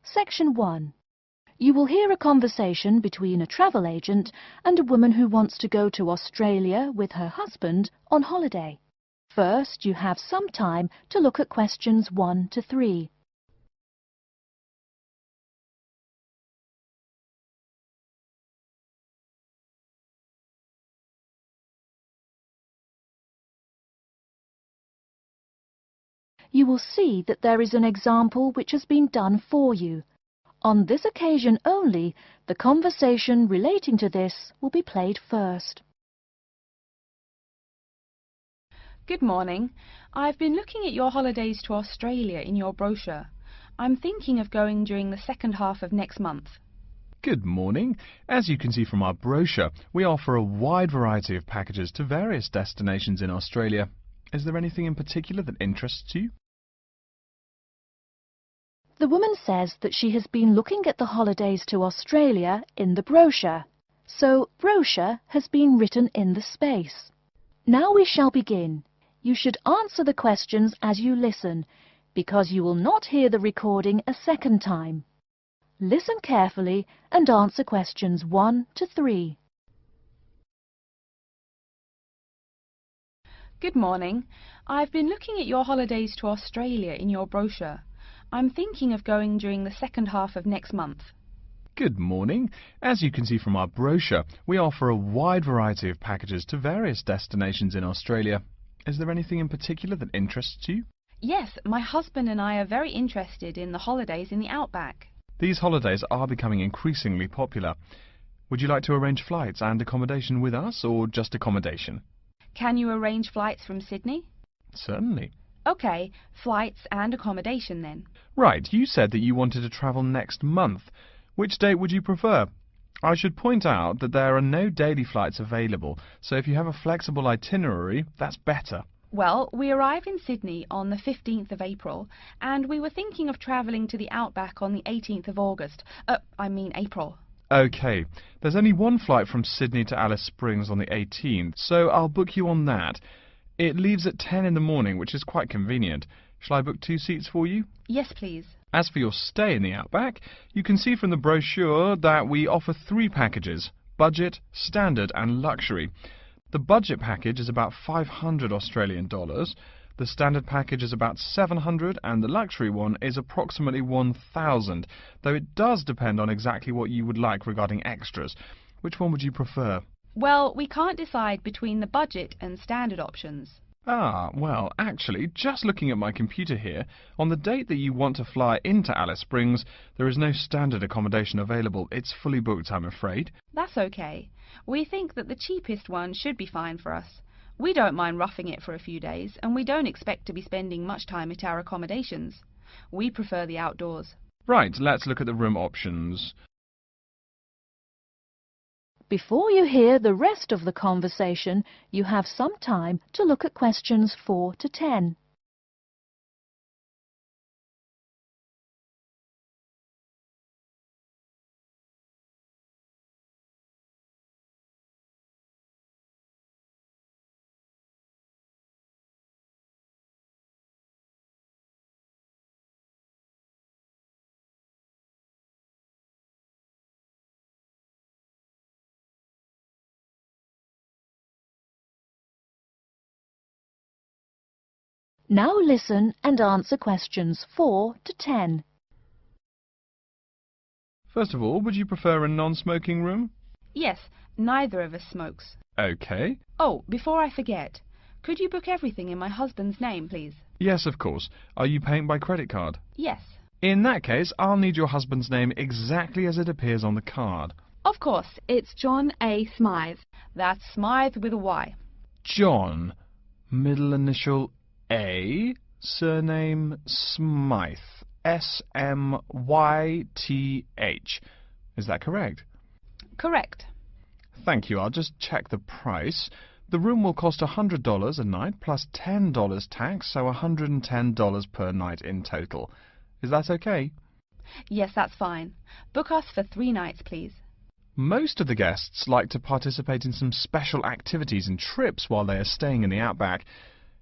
Section 1. You will hear a conversation between a travel agent and a woman who wants to go to Australia with her husband on holiday. First, you have some time to look at questions 1 to 3. You will see that there is an example which has been done for you. On this occasion only, the conversation relating to this will be played first. Good morning. I've been looking at your holidays to Australia in your brochure. I'm thinking of going during the second half of next month. Good morning. As you can see from our brochure, we offer a wide variety of packages to various destinations in Australia. Is there anything in particular that interests you? The woman says that she has been looking at the holidays to Australia in the brochure, so brochure has been written in the space. Now we shall begin. You should answer the questions as you listen, because you will not hear the recording a second time. Listen carefully and answer questions 1 to 3. Good morning. I've been looking at your holidays to Australia in your brochure. I'm thinking of going during the second half of next month. Good morning. As you can see from our brochure, we offer a wide variety of packages to various destinations in Australia. Is there anything in particular that interests you? Yes, my husband and I are very interested in the holidays in the outback. These holidays are becoming increasingly popular. Would you like to arrange flights and accommodation with us, or just accommodation? Can you arrange flights from Sydney? Certainly. OK, flights and accommodation then. Right, you said that you wanted to travel next month. Which date would you prefer? I should point out that there are no daily flights available, so if you have a flexible itinerary, that's better. Well, we arrive in Sydney on the 15th of April, and we were thinking of travelling to the outback on the 18th of August. April. OK, there's only one flight from Sydney to Alice Springs on the 18th, so I'll book you on that. It leaves at 10 in the morning, which is quite convenient. Shall I book 2 seats for you? Yes, please. As for your stay in the outback, you can see from the brochure that we offer 3 packages: budget, standard and luxury. The budget package is about $500 Australian dollars, the standard package is about $700 and the luxury one is approximately $1,000, though it does depend on exactly what you would like regarding extras. Which one would you prefer? Well, we can't decide between the budget and standard options. Ah, well, actually, just looking at my computer here, on the date that you want to fly into Alice Springs, there is no standard accommodation available. It's fully booked, I'm afraid. That's okay. We think that the cheapest one should be fine for us. We don't mind roughing it for a few days, and we don't expect to be spending much time at our accommodations. We prefer the outdoors. Right, let's look at the room options. Before you hear the rest of the conversation, you have some time to look at questions 4 to 10. Now listen and answer questions 4 to 10. First of all, would you prefer a non-smoking room? Yes, neither of us smokes. OK. Oh, before I forget, could you book everything in my husband's name, please? Yes, of course. Are you paying by credit card? Yes. In that case, I'll need your husband's name exactly as it appears on the card. Of course, it's John A. Smythe. That's Smythe with a Y. John, middle initial A, surname Smythe, S-M-Y-T-H. Is that correct? Correct. Thank you. I'll just check the price. The room will cost $100 a night plus $10 tax, so $110 per night in total. Is that okay? Yes, that's fine. Book us for 3 nights, please. Most of the guests like to participate in some special activities and trips while they are staying in the outback.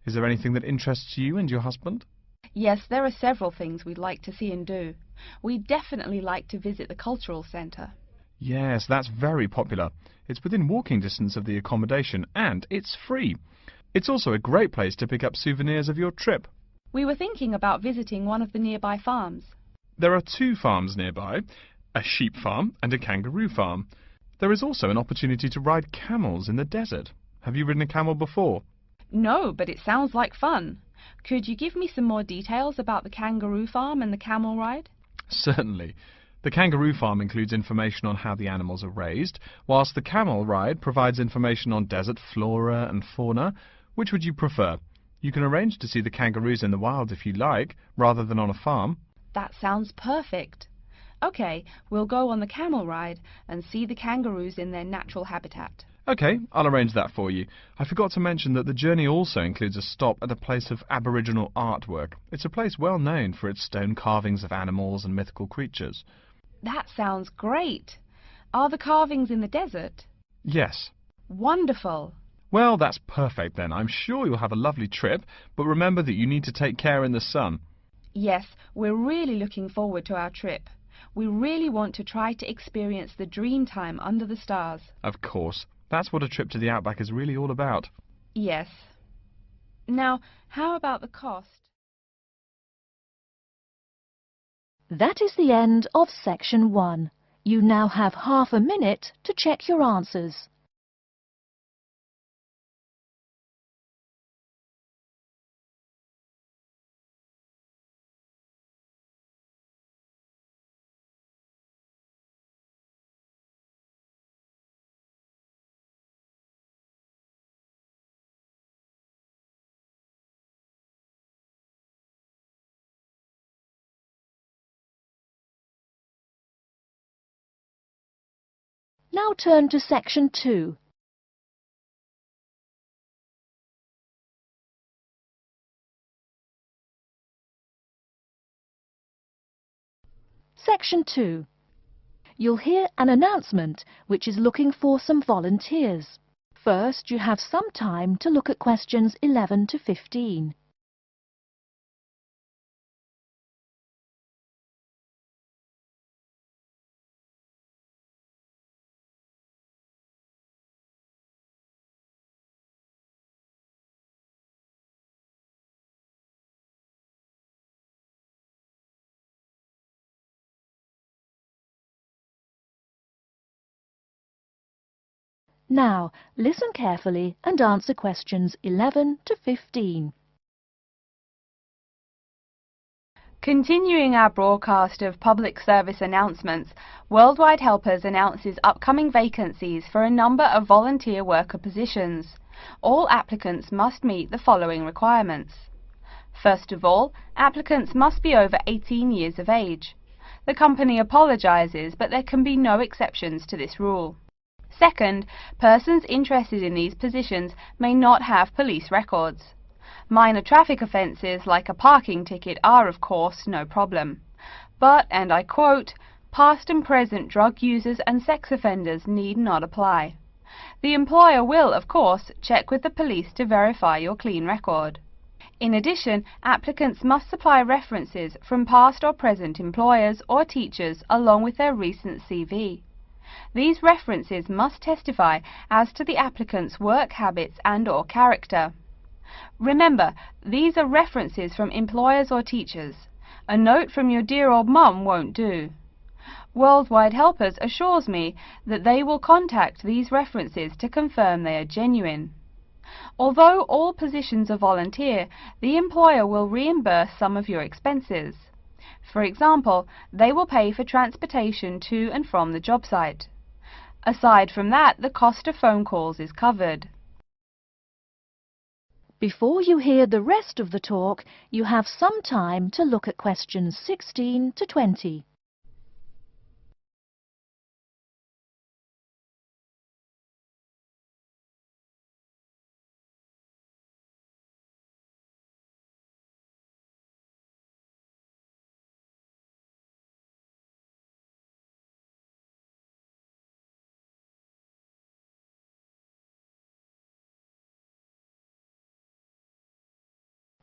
Is there anything that interests you and your husband? Yes, there are several things we'd like to see and do. We'd definitely like to visit the cultural centre. Yes, that's very popular. It's within walking distance of the accommodation and it's free. It's also a great place to pick up souvenirs of your trip. We were thinking about visiting one of the nearby farms. There are 2 farms nearby, a sheep farm and a kangaroo farm. There is also an opportunity to ride camels in the desert. Have you ridden a camel before? No, but it sounds like fun. Could you give me some more details about the kangaroo farm and the camel ride? Certainly. The kangaroo farm includes information on how the animals are raised, whilst the camel ride provides information on desert flora and fauna. Which would you prefer? You can arrange to see the kangaroos in the wild if you like, rather than on a farm. That sounds perfect. OK, we'll go on the camel ride and see the kangaroos in their natural habitat. OK, I'll arrange that for you. I forgot to mention that the journey also includes a stop at a place of Aboriginal artwork. It's a place well known for its stone carvings of animals and mythical creatures. That sounds great. Are the carvings in the desert? Yes. Wonderful. Well, that's perfect then. I'm sure you'll have a lovely trip, but remember that you need to take care in the sun. Yes, we're really looking forward to our trip. We really want to try to experience the dream time under the stars. Of course. That's what a trip to the outback is really all about. Yes. Now, how about the cost? That is the end of section 1. You now have half a minute to check your answers. Now turn to section 2. Section 2. You'll hear an announcement which is looking for some volunteers. First, you have some time to look at questions 11 to 15. Now, listen carefully and answer questions 11 to 15. Continuing our broadcast of public service announcements, Worldwide Helpers announces upcoming vacancies for a number of volunteer worker positions. All applicants must meet the following requirements. First of all, applicants must be over 18 years of age. The company apologises, but there can be no exceptions to this rule. Second, persons interested in these positions may not have police records. Minor traffic offences like a parking ticket are, of course, no problem. But, and I quote, past and present drug users and sex offenders need not apply. The employer will, of course, check with the police to verify your clean record. In addition, applicants must supply references from past or present employers or teachers along with their recent CV. These references must testify as to the applicant's work habits and/or character. Remember, these are references from employers or teachers. A note from your dear old mum won't do. Worldwide Helpers assures me that they will contact these references to confirm they are genuine. Although all positions are volunteer, the employer will reimburse some of your expenses. For example, they will pay for transportation to and from the job site. Aside from that, the cost of phone calls is covered. Before you hear the rest of the talk, you have some time to look at questions 16 to 20.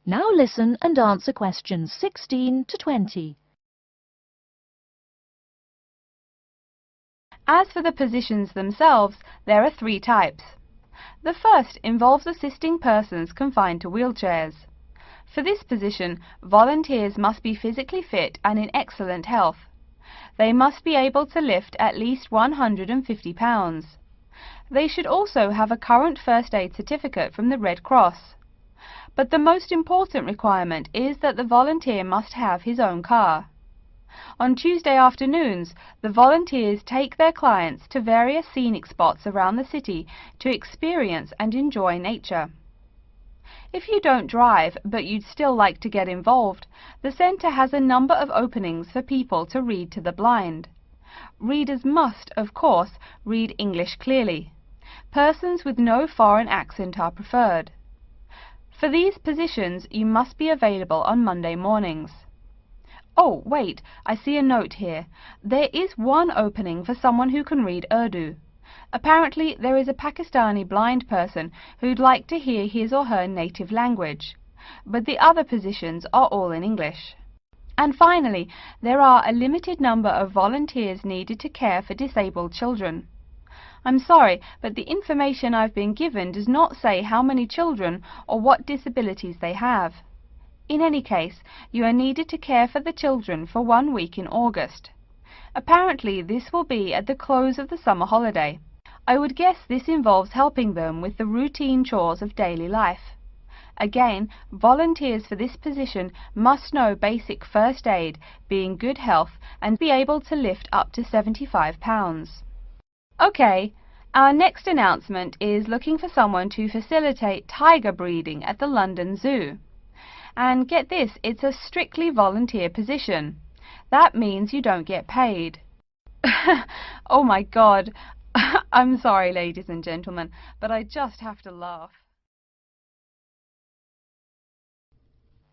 Now listen and answer questions 16 to 20. As for the positions themselves, there are 3 types. The first involves assisting persons confined to wheelchairs. For this position, volunteers must be physically fit and in excellent health. They must be able to lift at least 150 pounds. They should also have a current first aid certificate from the Red Cross. But the most important requirement is that the volunteer must have his own car. On Tuesday afternoons, the volunteers take their clients to various scenic spots around the city to experience and enjoy nature. If you don't drive, but you'd still like to get involved, the centre has a number of openings for people to read to the blind. Readers must, of course, read English clearly. Persons with no foreign accent are preferred. For these positions, you must be available on Monday mornings. Oh, wait, I see a note here. There is one opening for someone who can read Urdu. Apparently, there is a Pakistani blind person who'd like to hear his or her native language, but the other positions are all in English. And finally, there are a limited number of volunteers needed to care for disabled children. I'm sorry, but the information I've been given does not say how many children or what disabilities they have. In any case, you are needed to care for the children for 1 week in August. Apparently, this will be at the close of the summer holiday. I would guess this involves helping them with the routine chores of daily life. Again, volunteers for this position must know basic first aid, be in good health, and be able to lift up to 75 pounds. Okay, our next announcement is looking for someone to facilitate tiger breeding at the London Zoo. And get this, it's a strictly volunteer position. That means you don't get paid. Oh my God. I'm sorry, ladies and gentlemen, but I just have to laugh.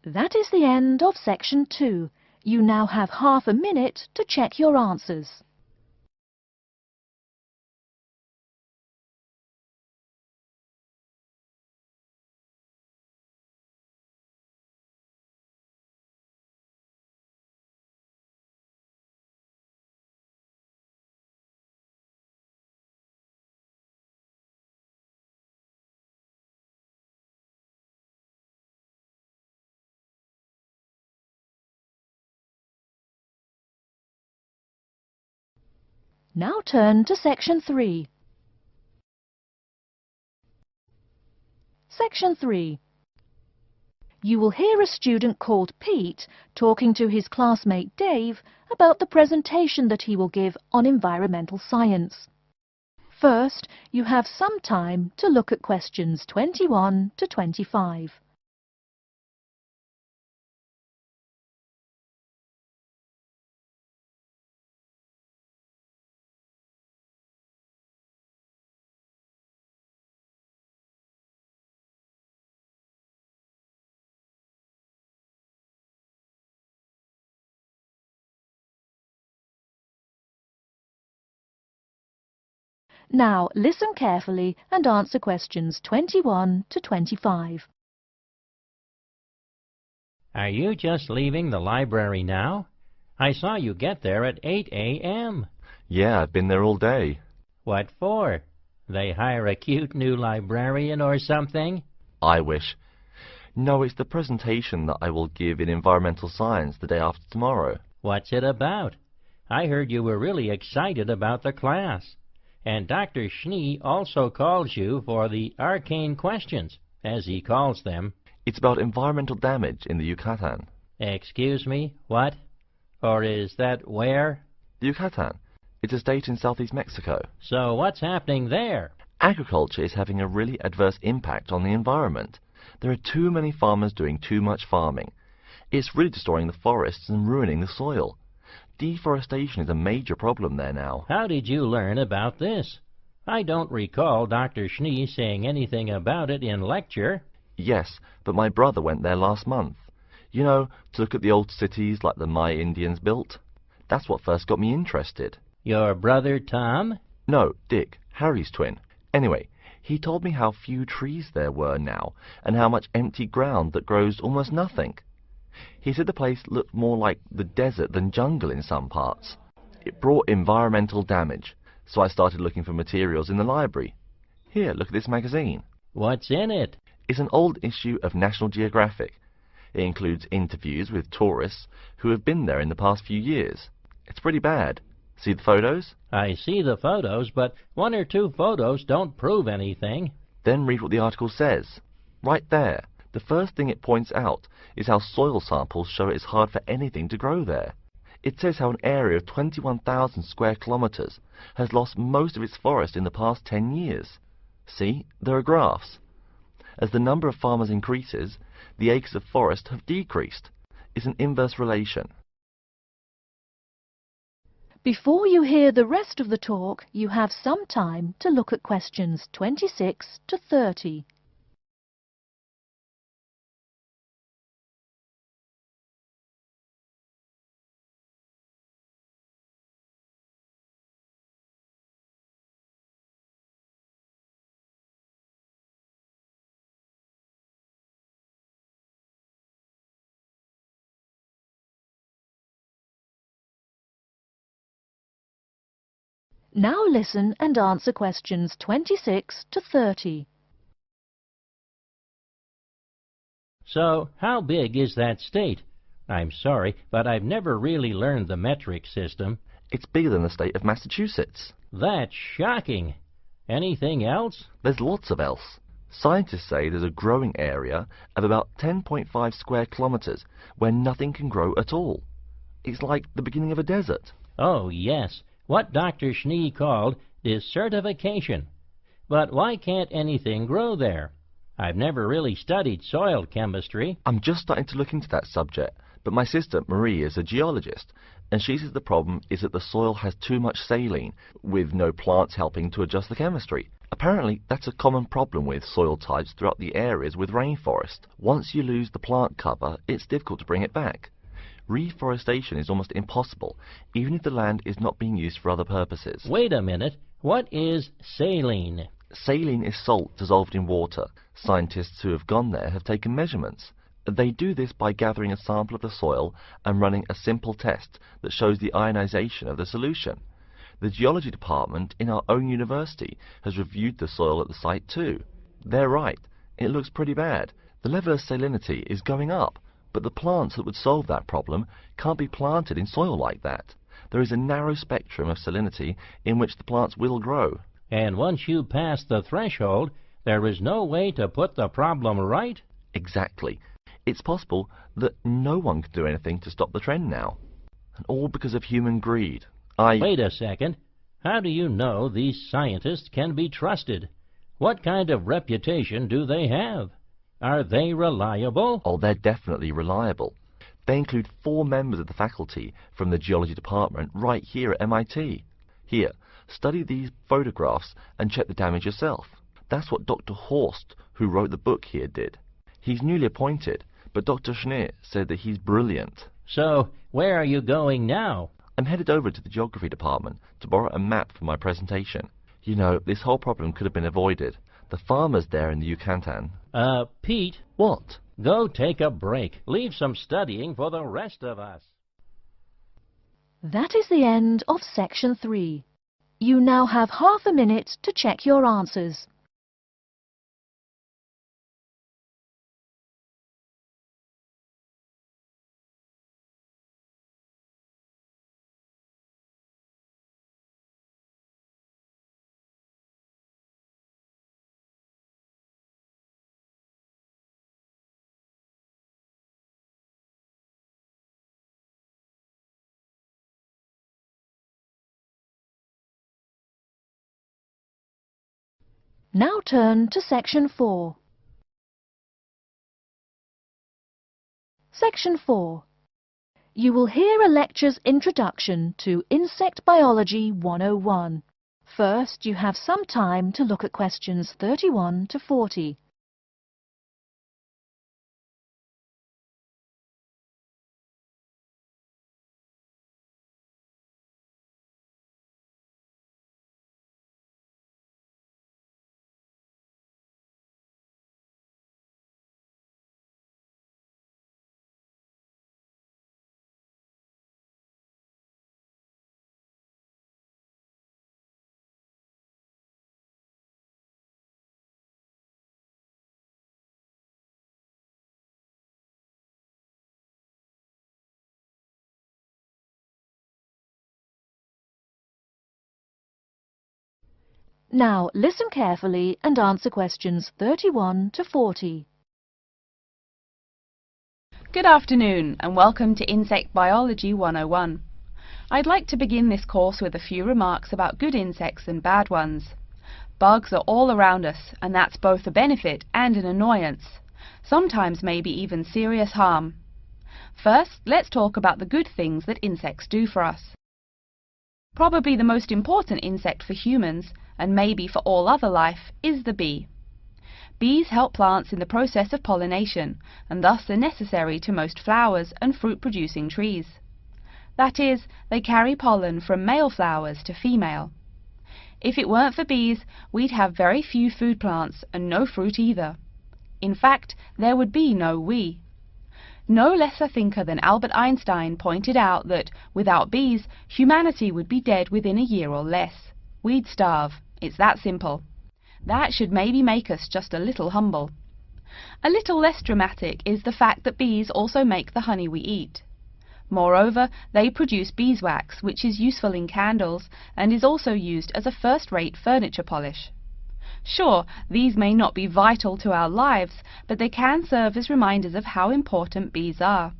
That is the end of section 2. You now have half a minute to check your answers. Now turn to section 3. Section 3. You will hear a student called Pete talking to his classmate Dave about the presentation that he will give on environmental science. First, you have some time to look at questions 21 to 25. Now listen carefully and answer questions 21 to 25. Are you just leaving the library now? I saw you get there at 8 a.m. Yeah, I've been there all day. What for? They hire a cute new librarian or something? I wish. No, it's the presentation that I will give in environmental science the day after tomorrow. What's it about? I heard you were really excited about the class. And Dr. Schnee also calls you for the arcane questions, as he calls them. It's about environmental damage in the Yucatan. Excuse me, what? Or is that where? The Yucatan. It's a state in southeast Mexico. So what's happening there? Agriculture is having a really adverse impact on the environment. There are too many farmers doing too much farming. It's really destroying the forests and ruining the soil. Deforestation is a major problem there now. How did you learn about this? I don't recall Dr. Schnee saying anything about it in lecture. Yes, but my brother went there last month. You know, to look at the old cities like the Maya Indians built. That's what first got me interested. Your brother Tom? No, Dick, Harry's twin. Anyway, He told me how few trees there were now, and how much empty ground that grows almost nothing. He said the place looked more like the desert than jungle in some parts. It brought environmental damage, so I started looking for materials in the library. Here, look at this magazine. What's in it? It's an old issue of National Geographic. It includes interviews with tourists who have been there in the past few years. It's pretty bad. See the photos? I see the photos, but one or two photos don't prove anything. Then read what the article says. Right there. The first thing it points out is how soil samples show it's hard for anything to grow there. It says how an area of 21,000 square kilometers has lost most of its forest in the past 10 years. See, there are graphs. As the number of farmers increases, the acres of forest have decreased. It's an inverse relation. Before you hear the rest of the talk, you have some time to look at questions 26 to 30. Now listen and answer questions 26 to 30. So, how big is that state? I'm sorry, but I've never really learned the metric system. It's bigger than the state of Massachusetts. That's shocking. Anything else? There's lots of else. Scientists say there's a growing area of about 10.5 square kilometers where nothing can grow at all. It's like the beginning of a desert. Oh, yes. What Dr. Schnee called desertification. But why can't anything grow there? I've never really studied soil chemistry. I'm just starting to look into that subject, but my sister Marie is a geologist, and she says the problem is that the soil has too much saline, with no plants helping to adjust the chemistry. Apparently, that's a common problem with soil types throughout the areas with rainforest. Once you lose the plant cover, it's difficult to bring it back. Reforestation is almost impossible, even if the land is not being used for other purposes. Wait a minute. What is saline? Saline is salt dissolved in water. Scientists who have gone there have taken measurements. They do this by gathering a sample of the soil and running a simple test that shows the ionization of the solution. The geology department in our own university has reviewed the soil at the site too. They're right. It looks pretty bad. The level of salinity is going up. But the plants that would solve that problem can't be planted in soil like that. There is a narrow spectrum of salinity in which the plants will grow. And once you pass the threshold, there is no way to put the problem right? Exactly. It's possible that no one can do anything to stop the trend now. And all because of human greed. Wait a second. How do you know these scientists can be trusted? What kind of reputation do they have? Are they reliable? Oh, they're definitely reliable. They include 4 members of the faculty from the geology department right here at MIT. Here, study these photographs and check the damage yourself. That's what Dr. Horst, who wrote the book here, did. He's newly appointed, but Dr. Schnee said that he's brilliant. So, where are you going now? I'm headed over to the geography department to borrow a map for my presentation. You know, this whole problem could have been avoided. The farmers there in the Yucatan... Pete? What? Go take a break. Leave some studying for the rest of us. That is the end of section 3. You now have half a minute to check your answers. Now turn to section 4. Section 4. You will hear a lecture's introduction to Insect Biology 101. First, you have some time to look at questions 31 to 40. Now listen carefully and answer questions 31 to 40. Good afternoon and welcome to Insect Biology 101. I'd like to begin this course with a few remarks about good insects and bad ones. Bugs are all around us, and that's both a benefit and an annoyance, sometimes maybe even serious harm. First, let's talk about the good things that insects do for us. Probably the most important insect for humans, and maybe for all other life, is the bee. Bees help plants in the process of pollination, and thus are necessary to most flowers and fruit-producing trees. That is, they carry pollen from male flowers to female. If it weren't for bees, we'd have very few food plants and no fruit either. In fact, there would be no we. No less a thinker than Albert Einstein pointed out that, without bees, humanity would be dead within a year or less. We'd starve. It's that simple. That should maybe make us just a little humble. A little less dramatic is the fact that bees also make the honey we eat. Moreover, they produce beeswax, which is useful in candles and is also used as a first-rate furniture polish. Sure, these may not be vital to our lives, but they can serve as reminders of how important bees are.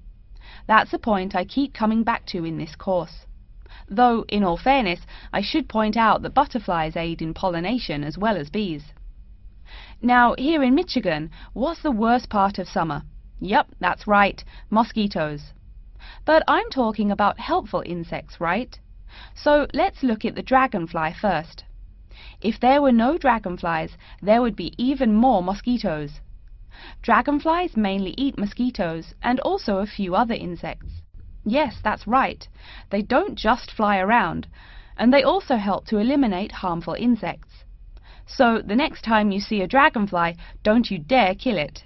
That's a point I keep coming back to in this course. Though, in all fairness, I should point out that butterflies aid in pollination as well as bees. Now, here in Michigan, what's the worst part of summer? Yup, that's right, mosquitoes. But I'm talking about helpful insects, right? So let's look at the dragonfly first. If there were no dragonflies, there would be even more mosquitoes. Dragonflies mainly eat mosquitoes and also a few other insects. Yes, that's right. They don't just fly around, and they also help to eliminate harmful insects. So the next time you see a dragonfly, don't you dare kill it.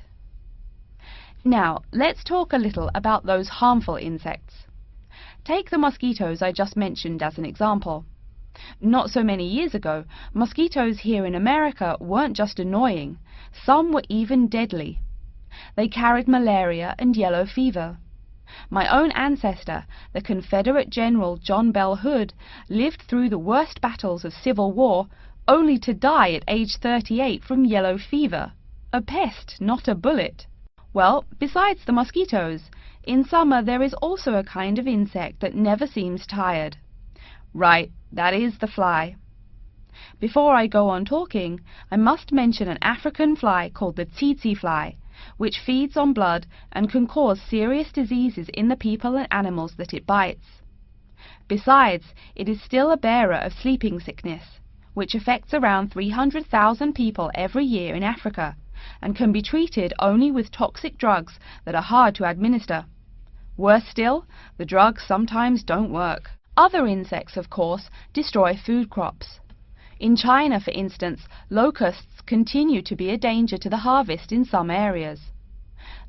Now, let's talk a little about those harmful insects. Take the mosquitoes I just mentioned as an example. Not so many years ago, mosquitoes here in America weren't just annoying, some were even deadly. They carried malaria and yellow fever. My own ancestor, the Confederate General John Bell Hood, lived through the worst battles of Civil War, only to die at age 38 from yellow fever. A pest, not a bullet. Well, besides the mosquitoes, in summer there is also a kind of insect that never seems tired. Right, that is the fly. Before I go on talking, I must mention an African fly called the tsetse fly, which feeds on blood and can cause serious diseases in the people and animals that it bites. Besides, it is still a bearer of sleeping sickness, which affects around 300,000 people every year in Africa, and can be treated only with toxic drugs that are hard to administer. Worse still, the drugs sometimes don't work. Other insects, of course, destroy food crops. In China, for instance, locusts continue to be a danger to the harvest in some areas.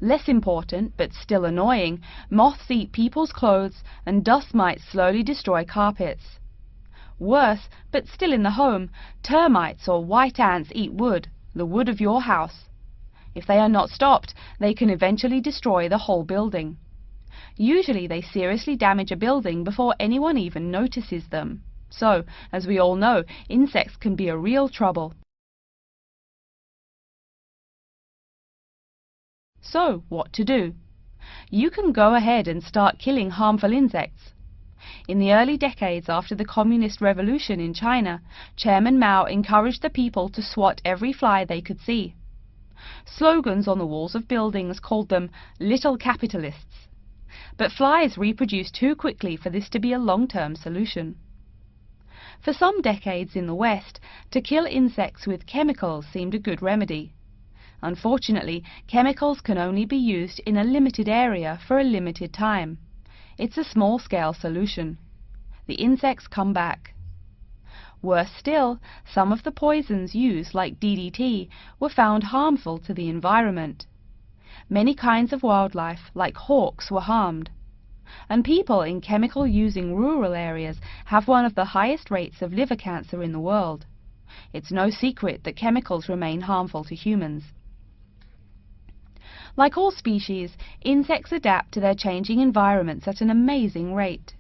Less important, but still annoying, moths eat people's clothes and dust mites slowly destroy carpets. Worse, but still in the home, termites or white ants eat wood, the wood of your house. If they are not stopped, they can eventually destroy the whole building. Usually they seriously damage a building before anyone even notices them. So, as we all know, insects can be a real trouble. So, what to do? You can go ahead and start killing harmful insects. In the early decades after the Communist Revolution in China, Chairman Mao encouraged the people to swat every fly they could see. Slogans on the walls of buildings called them "little capitalists." But flies reproduce too quickly for this to be a long-term solution. For some decades in the West, to kill insects with chemicals seemed a good remedy. Unfortunately, chemicals can only be used in a limited area for a limited time. It's a small-scale solution. The insects come back. Worse still, some of the poisons used, like DDT, were found harmful to the environment. Many kinds of wildlife, like hawks, were harmed. And people in chemical-using rural areas have one of the highest rates of liver cancer in the world. It's no secret that chemicals remain harmful to humans. Like all species, insects adapt to their changing environments at an amazing rate.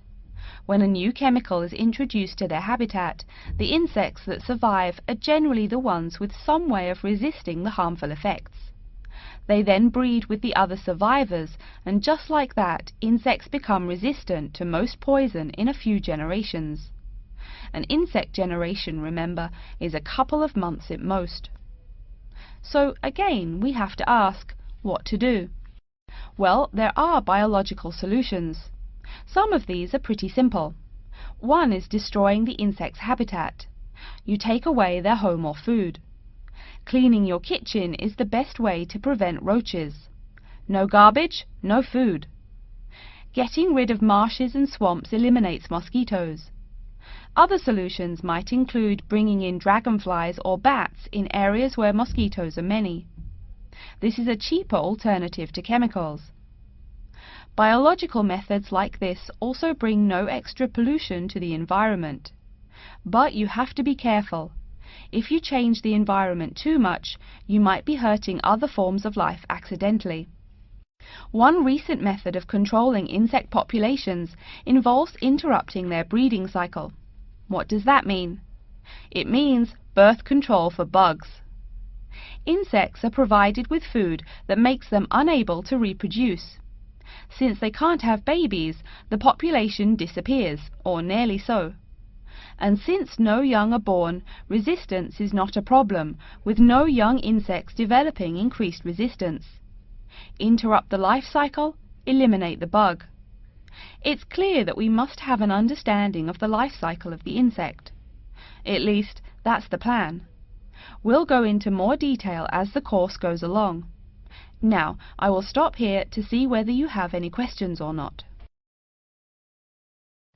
When a new chemical is introduced to their habitat, the insects that survive are generally the ones with some way of resisting the harmful effects. They then breed with the other survivors, and just like that, insects become resistant to most poison in a few generations. An insect generation, remember, is a couple of months at most. So again, we have to ask, what to do? Well, there are biological solutions. Some of these are pretty simple. One is destroying the insect's habitat. You take away their home or food. Cleaning your kitchen is the best way to prevent roaches. No garbage, no food. Getting rid of marshes and swamps eliminates mosquitoes. Other solutions might include bringing in dragonflies or bats in areas where mosquitoes are many. This is a cheaper alternative to chemicals. Biological methods like this also bring no extra pollution to the environment. But you have to be careful. If you change the environment too much, you might be hurting other forms of life accidentally. One recent method of controlling insect populations involves interrupting their breeding cycle. What does that mean? It means birth control for bugs. Insects are provided with food that makes them unable to reproduce. Since they can't have babies, the population disappears, or nearly so. And since no young are born, resistance is not a problem, with no young insects developing increased resistance. Interrupt the life cycle, eliminate the bug. It's clear that we must have an understanding of the life cycle of the insect. At least, that's the plan. We'll go into more detail as the course goes along. Now, I will stop here to see whether you have any questions or not.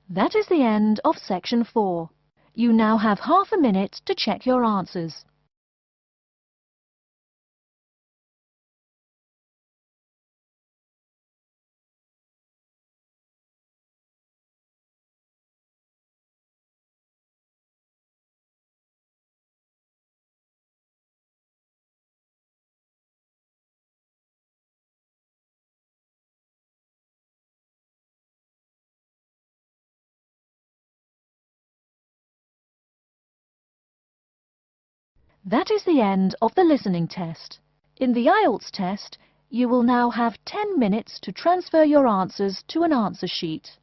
That is the end of section 4. You now have half a minute to check your answers. That is the end of the listening test. In the IELTS test, you will now have 10 minutes to transfer your answers to an answer sheet.